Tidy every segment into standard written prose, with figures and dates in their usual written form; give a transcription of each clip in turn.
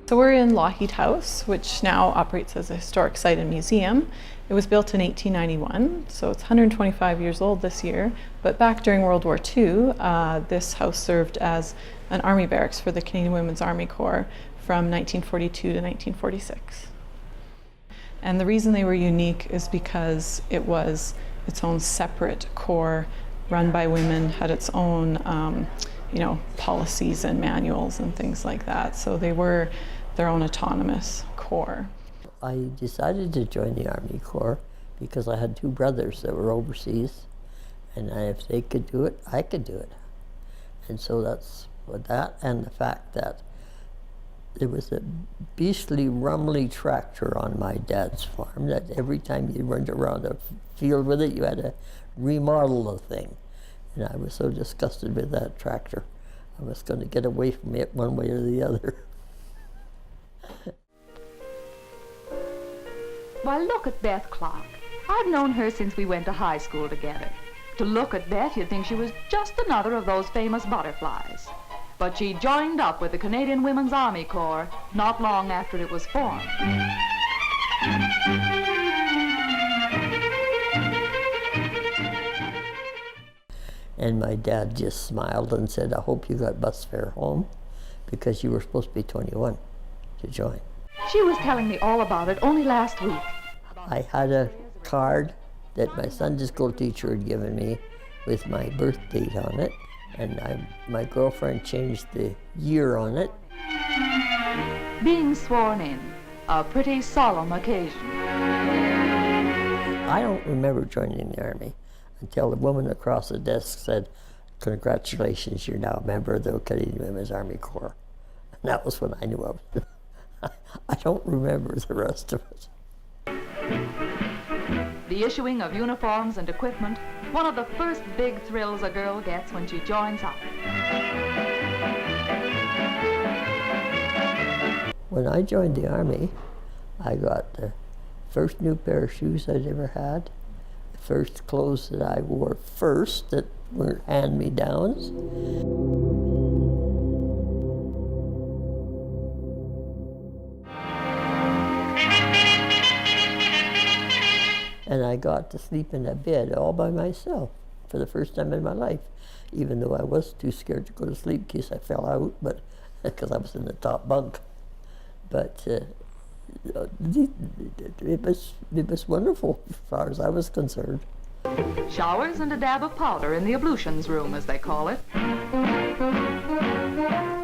So we're in Lougheed House, which now operates as a historic site and museum. It was built in 1891, so it's 125 years old this year. But back during World War II, this house served as an army barracks for the Canadian Women's Army Corps from 1942 to 1946. And the reason they were unique is because it was its own separate corps run by women, had its own policies and manuals and things like that. So they were their own autonomous corps. I decided to join the Army Corps because I had two brothers that were overseas, and if they could do it, I could do it. And so that's what that, and the fact that there was a beastly, rumbly tractor on my dad's farm that every time you went around a field with it, you had to remodel the thing. And I was so disgusted with that tractor, I was going to get away from it one way or the other. Why, look at Beth Clark. I've known her since we went to high school together. To look at Beth, you'd think she was just another of those famous butterflies. But she joined up with the Canadian Women's Army Corps not long after it was formed. And my dad just smiled and said, I hope you got bus fare home, because you were supposed to be 21 to join. She was telling me all about it only last week. I had a card that my Sunday school teacher had given me with my birth date on it, and my girlfriend changed the year on it. Being sworn in, a pretty solemn occasion. I don't remember joining the Army until the woman across the desk said, congratulations, you're now a member of the Canadian Women's Army Corps. And that was when I knew of it. I don't remember the rest of it. The issuing of uniforms and equipment, one of the first big thrills a girl gets when she joins up. When I joined the Army, I got the first new pair of shoes I'd ever had, the first clothes that I wore first that weren't hand-me-downs. And I got to sleep in a bed all by myself for the first time in my life, even though I was too scared to go to sleep in case I fell out, but because I was in the top bunk. But it was wonderful as far as I was concerned. Showers and a dab of powder in the ablutions room, as they call it.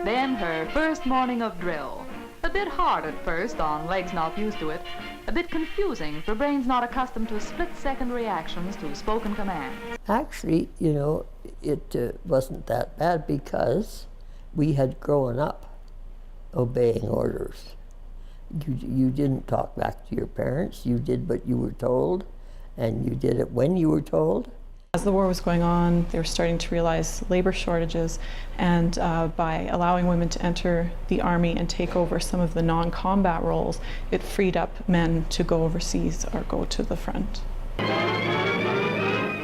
Then her first morning of drill. A bit hard at first on legs not used to it. A bit confusing for brains not accustomed to split-second reactions to spoken commands. Actually, it wasn't that bad because we had grown up obeying orders. You didn't talk back to your parents. You did what you were told, and you did it when you were told. As the war was going on, they were starting to realize labor shortages, and by allowing women to enter the Army and take over some of the non-combat roles, it freed up men to go overseas or go to the front.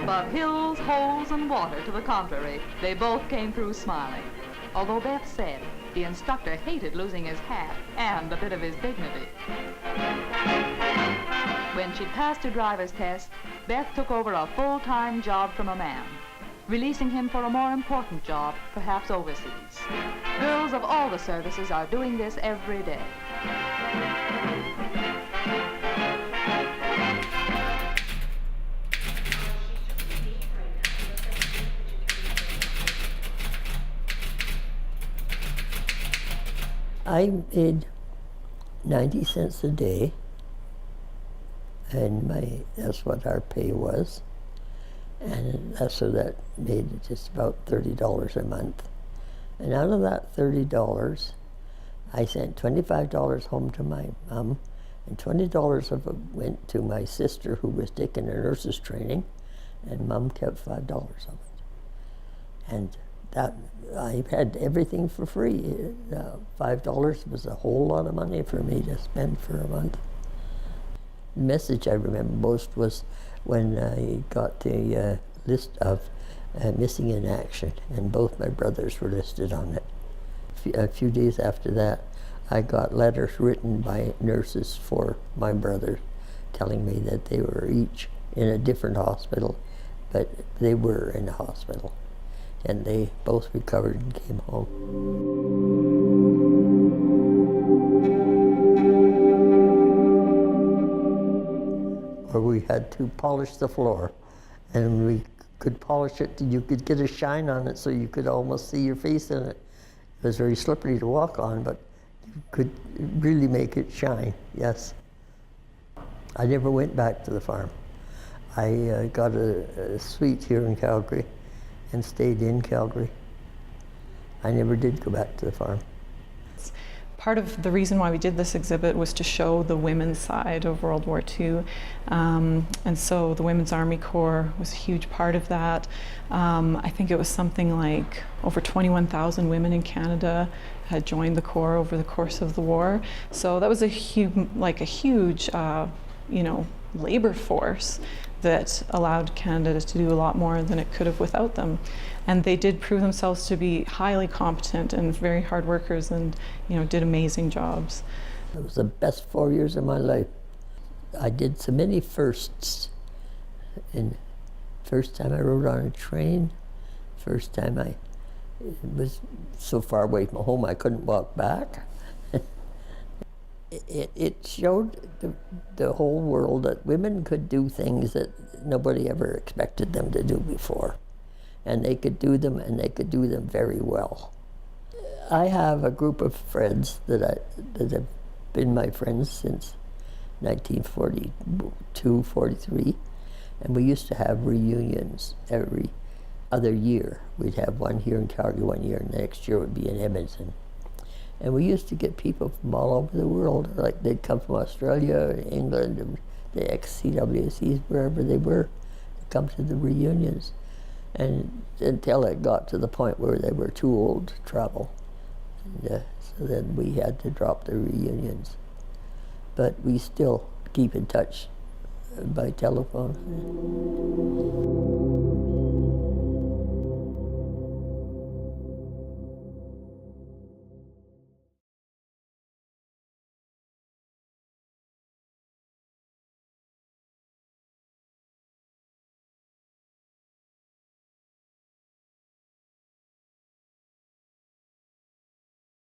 But hills, holes, and water to the contrary, they both came through smiling. Although Beth said the instructor hated losing his hat and a bit of his dignity. When she'd passed her driver's test, Beth took over a full-time job from a man, releasing him for a more important job, perhaps overseas. Girls of all the services are doing this every day. I made 90 cents a day, and that's what our pay was. And so that made just about $30 a month. And out of that $30, I sent $25 home to my mom, and $20 of it went to my sister who was taking her nurse's training, and Mom kept $5 of it. And that, I had everything for free. $5 was a whole lot of money for me to spend for a month. The message I remember most was when I got the list of missing in action, and both my brothers were listed on it. A few days after that, I got letters written by nurses for my brother telling me that they were each in a different hospital, but they were in a hospital. And they both recovered and came home. Where we had to polish the floor, and we could polish it, you could get a shine on it so you could almost see your face in it. It was very slippery to walk on, but you could really make it shine, yes. I never went back to the farm. I got a suite here in Calgary and stayed in Calgary. I never did go back to the farm. Part of the reason why we did this exhibit was to show the women's side of World War II. And so the Women's Army Corps was a huge part of that. I think it was something like over 21,000 women in Canada had joined the Corps over the course of the war. So that was a huge, labor force that allowed Canada to do a lot more than it could have without them. And they did prove themselves to be highly competent and very hard workers, and did amazing jobs. It was the best 4 years of my life. I did so many firsts. And first time I rode on a train, first time I was so far away from home I couldn't walk back. It showed the whole world that women could do things that nobody ever expected them to do before. And they could do them, and they could do them very well. I have a group of friends that have been my friends since 1942, 43, and we used to have reunions every other year. We'd have one here in Calgary one year, and the next year would be in Edmonton. And we used to get people from all over the world, like they'd come from Australia, England, and the ex-CWCs, wherever they were, to come to the reunions. And until it got to the point where they were too old to travel. And, so then we had to drop the reunions. But we still keep in touch by telephone.